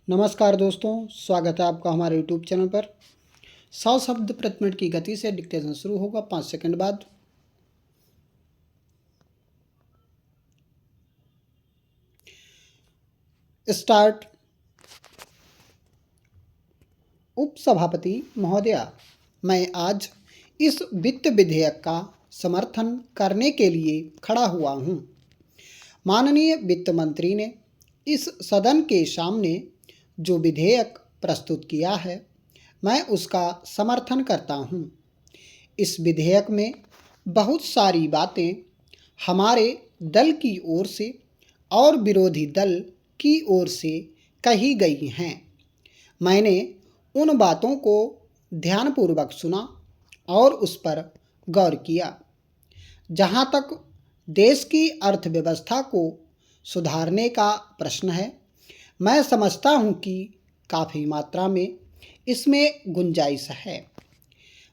नमस्कार दोस्तों, स्वागत है आपका हमारे यूट्यूब चैनल पर। 100 शब्द प्रति मिनट की गति से डिक्टेशन शुरू होगा 5 सेकंड बाद। स्टार्ट। उपसभापति महोदया, मैं आज इस वित्त विधेयक का समर्थन करने के लिए खड़ा हुआ हूँ। माननीय वित्त मंत्री ने इस सदन के सामने जो विधेयक प्रस्तुत किया है, मैं उसका समर्थन करता हूँ। इस विधेयक में बहुत सारी बातें हमारे दल की ओर से और विरोधी दल की ओर से कही गई हैं। मैंने उन बातों को ध्यानपूर्वक सुना और उस पर गौर किया। जहाँ तक देश की अर्थव्यवस्था को सुधारने का प्रश्न है, मैं समझता हूँ कि काफ़ी मात्रा में इसमें गुंजाइश है।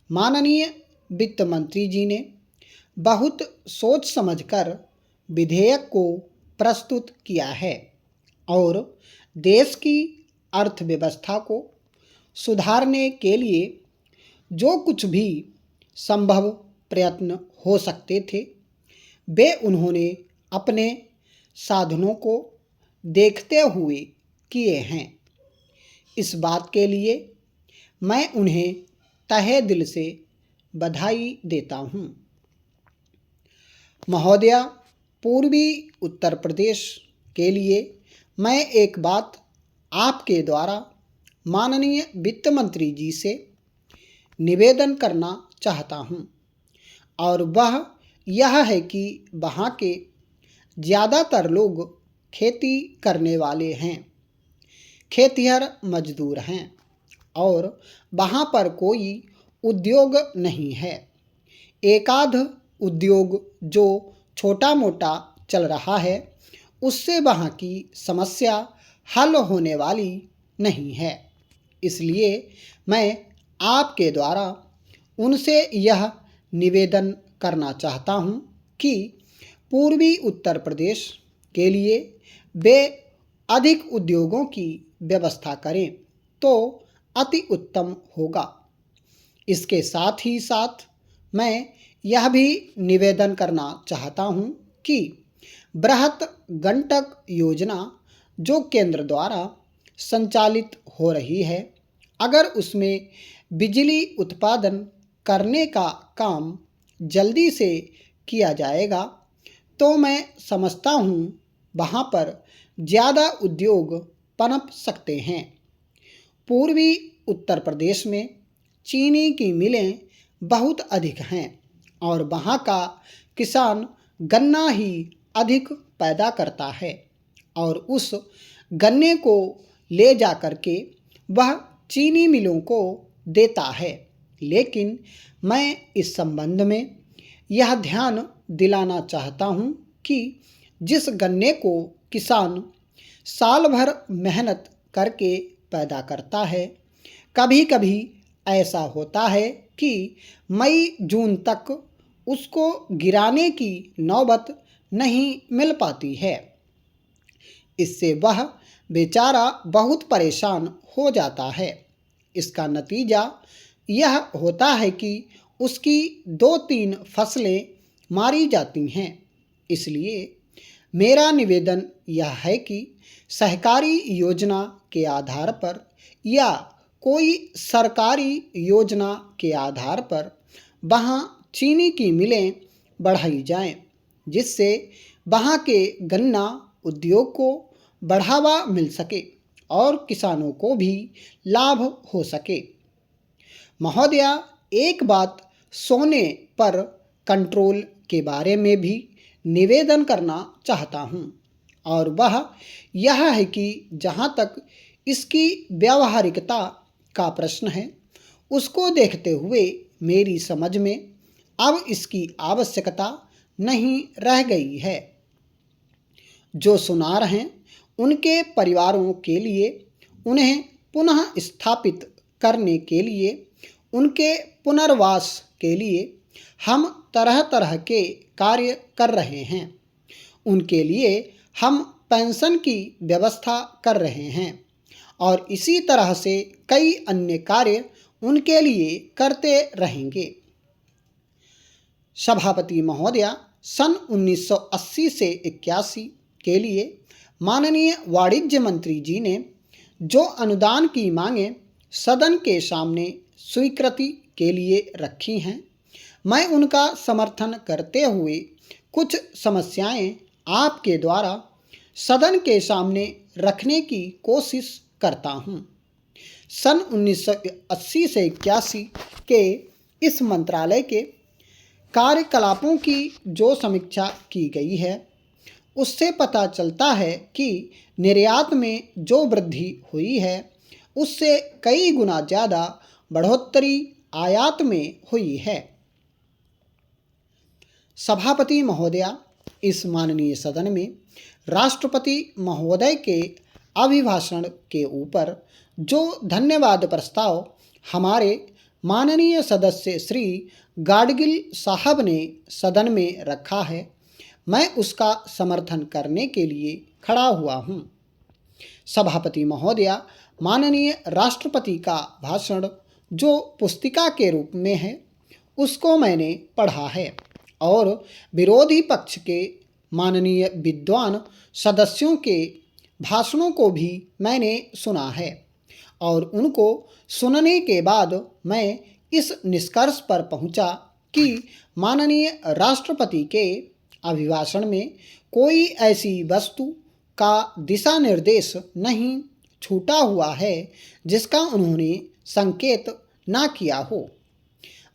माननीय वित्त मंत्री जी ने बहुत सोच समझकर विधेयक को प्रस्तुत किया है और देश की अर्थव्यवस्था को सुधारने के लिए जो कुछ भी संभव प्रयत्न हो सकते थे, वे उन्होंने अपने साधनों को देखते हुए किए हैं। इस बात के लिए मैं उन्हें तहे दिल से बधाई देता हूँ। महोदया, पूर्वी उत्तर प्रदेश के लिए मैं एक बात आपके द्वारा माननीय वित्त मंत्री जी से निवेदन करना चाहता हूँ, और वह यह है कि वहाँ के ज़्यादातर लोग खेती करने वाले हैं, खेतिहर मजदूर हैं और वहाँ पर कोई उद्योग नहीं है। एकाध उद्योग जो छोटा मोटा चल रहा है, उससे वहाँ की समस्या हल होने वाली नहीं है। इसलिए मैं आपके द्वारा उनसे यह निवेदन करना चाहता हूँ कि पूर्वी उत्तर प्रदेश के लिए वे अधिक उद्योगों की व्यवस्था करें तो अति उत्तम होगा। इसके साथ ही साथ मैं यह भी निवेदन करना चाहता हूँ कि बृहत गंडक योजना जो केंद्र द्वारा संचालित हो रही है, अगर उसमें बिजली उत्पादन करने का काम जल्दी से किया जाएगा तो मैं समझता हूँ वहाँ पर ज़्यादा उद्योग पनप सकते हैं। पूर्वी उत्तर प्रदेश में चीनी की मिलें बहुत अधिक हैं और वहाँ का किसान गन्ना ही अधिक पैदा करता है और उस गन्ने को ले जा कर के वह चीनी मिलों को देता है। लेकिन मैं इस संबंध में यह ध्यान दिलाना चाहता हूँ कि जिस गन्ने को किसान साल भर मेहनत करके पैदा करता है, कभी कभी ऐसा होता है कि मई जून तक उसको गिराने की नौबत नहीं मिल पाती है। इससे वह बेचारा बहुत परेशान हो जाता है। इसका नतीजा यह होता है कि उसकी 2-3 फसलें मारी जाती हैं। इसलिए मेरा निवेदन यह है कि सहकारी योजना के आधार पर या कोई सरकारी योजना के आधार पर वहाँ चीनी की मिलें बढ़ाई जाएं, जिससे वहाँ के गन्ना उद्योग को बढ़ावा मिल सके और किसानों को भी लाभ हो सके। महोदया, एक बात सोने पर कंट्रोल के बारे में भी निवेदन करना चाहता हूँ, और वह यह है कि जहाँ तक इसकी व्यावहारिकता का प्रश्न है, उसको देखते हुए मेरी समझ में अब इसकी आवश्यकता नहीं रह गई है। जो सुनार हैं, उनके परिवारों के लिए उन्हें पुनः स्थापित करने के लिए, उनके पुनर्वास के लिए हम तरह तरह के कार्य कर रहे हैं। उनके लिए हम पेंशन की व्यवस्था कर रहे हैं और इसी तरह से कई अन्य कार्य उनके लिए करते रहेंगे। सभापति महोदया, सन 1980 से 81 के लिए माननीय वाणिज्य मंत्री जी ने जो अनुदान की मांगें सदन के सामने स्वीकृति के लिए रखी हैं, मैं उनका समर्थन करते हुए कुछ समस्याएं आपके द्वारा सदन के सामने रखने की कोशिश करता हूं। सन 1980 से 81 के इस मंत्रालय के कार्यकलापों की जो समीक्षा की गई है, उससे पता चलता है कि निर्यात में जो वृद्धि हुई है उससे कई गुना ज़्यादा बढ़ोतरी आयात में हुई है। सभापति महोदया, इस माननीय सदन में राष्ट्रपति महोदय के अभिभाषण के ऊपर जो धन्यवाद प्रस्ताव हमारे माननीय सदस्य श्री गाडगिल साहब ने सदन में रखा है, मैं उसका समर्थन करने के लिए खड़ा हुआ हूँ। सभापति महोदया, माननीय राष्ट्रपति का भाषण जो पुस्तिका के रूप में है उसको मैंने पढ़ा है और विरोधी पक्ष के माननीय विद्वान सदस्यों के भाषणों को भी मैंने सुना है और उनको सुनने के बाद मैं इस निष्कर्ष पर पहुंचा कि माननीय राष्ट्रपति के अभिभाषण में कोई ऐसी वस्तु का दिशा निर्देश नहीं छूटा हुआ है जिसका उन्होंने संकेत ना किया हो।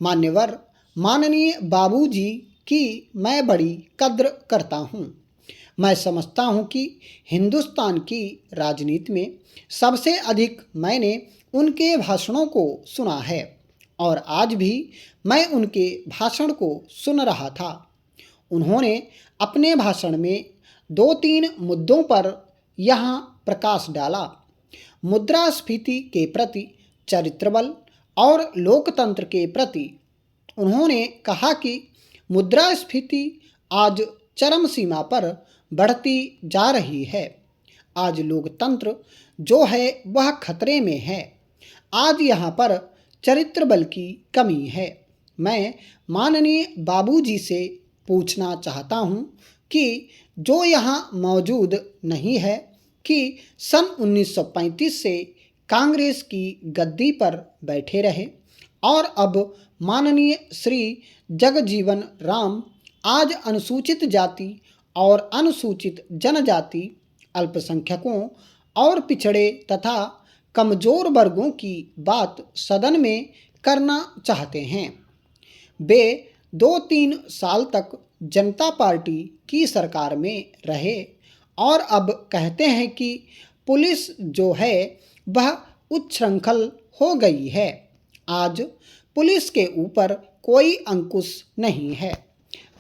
मान्यवर माननीय बाबूजी की मैं बड़ी कद्र करता हूँ। मैं समझता हूँ कि हिंदुस्तान की राजनीति में सबसे अधिक मैंने उनके भाषणों को सुना है और आज भी मैं उनके भाषण को सुन रहा था। उन्होंने अपने भाषण में 2-3 मुद्दों पर यहाँ प्रकाश डाला। मुद्रास्फीति के प्रति चरित्र बल और लोकतंत्र के प्रति उन्होंने कहा कि मुद्रास्फीति आज चरम सीमा पर बढ़ती जा रही है। आज लोकतंत्र जो है वह खतरे में है। आज यहाँ पर चरित्र बल की कमी है। मैं माननीय बाबूजी से पूछना चाहता हूँ कि जो यहाँ मौजूद नहीं है कि सन 1935 से कांग्रेस की गद्दी पर बैठे रहे और अब माननीय श्री जगजीवन राम आज अनुसूचित जाति और अनुसूचित जनजाति, अल्पसंख्यकों और पिछड़े तथा कमज़ोर वर्गों की बात सदन में करना चाहते हैं। वे 2-3 साल तक जनता पार्टी की सरकार में रहे और अब कहते हैं कि पुलिस जो है वह उच्छृंखल हो गई है। आज पुलिस के ऊपर कोई अंकुश नहीं है।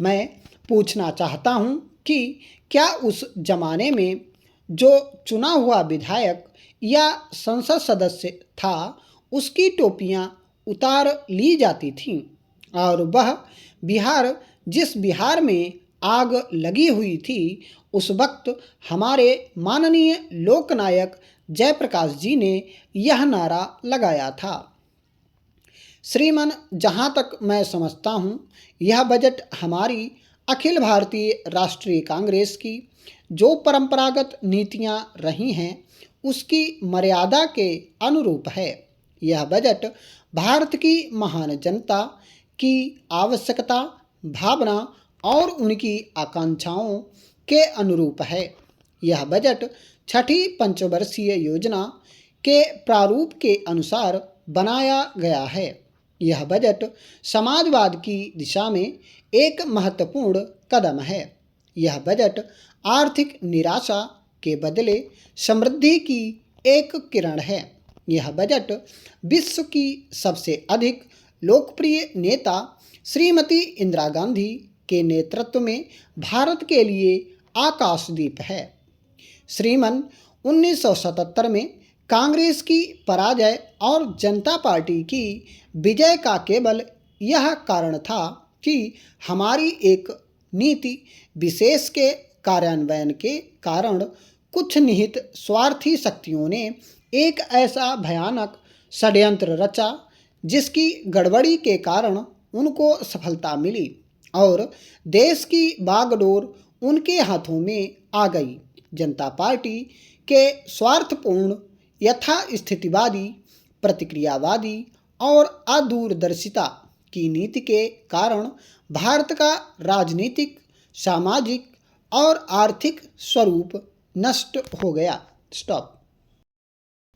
मैं पूछना चाहता हूँ कि क्या उस जमाने में जो चुना हुआ विधायक या संसद सदस्य था उसकी टोपियाँ उतार ली जाती थीं और वह बिहार, जिस बिहार में आग लगी हुई थी, उस वक्त हमारे माननीय लोकनायक जयप्रकाश जी ने यह नारा लगाया था। श्रीमान, जहाँ तक मैं समझता हूँ यह बजट हमारी अखिल भारतीय राष्ट्रीय कांग्रेस की जो परंपरागत नीतियाँ रही हैं उसकी मर्यादा के अनुरूप है। यह बजट भारत की महान जनता की आवश्यकता, भावना और उनकी आकांक्षाओं के अनुरूप है। यह बजट छठी पंचवर्षीय योजना के प्रारूप के अनुसार बनाया गया है। यह बजट समाजवाद की दिशा में एक महत्वपूर्ण कदम है। यह बजट आर्थिक निराशा के बदले समृद्धि की एक किरण है। यह बजट विश्व की सबसे अधिक लोकप्रिय नेता श्रीमती इंदिरा गांधी के नेतृत्व में भारत के लिए आकाशदीप है। श्रीमान, 1977 में कांग्रेस की पराजय और जनता पार्टी की विजय का केवल यह कारण था कि हमारी एक नीति विशेष के कार्यान्वयन के कारण कुछ निहित स्वार्थी शक्तियों ने एक ऐसा भयानक षड्यंत्र रचा जिसकी गड़बड़ी के कारण उनको सफलता मिली और देश की बागडोर उनके हाथों में आ गई। जनता पार्टी के स्वार्थपूर्ण, यथास्थितिवादी, प्रतिक्रियावादी और अदूरदर्शिता की नीति के कारण भारत का राजनीतिक, सामाजिक और आर्थिक स्वरूप नष्ट हो गया। स्टॉप।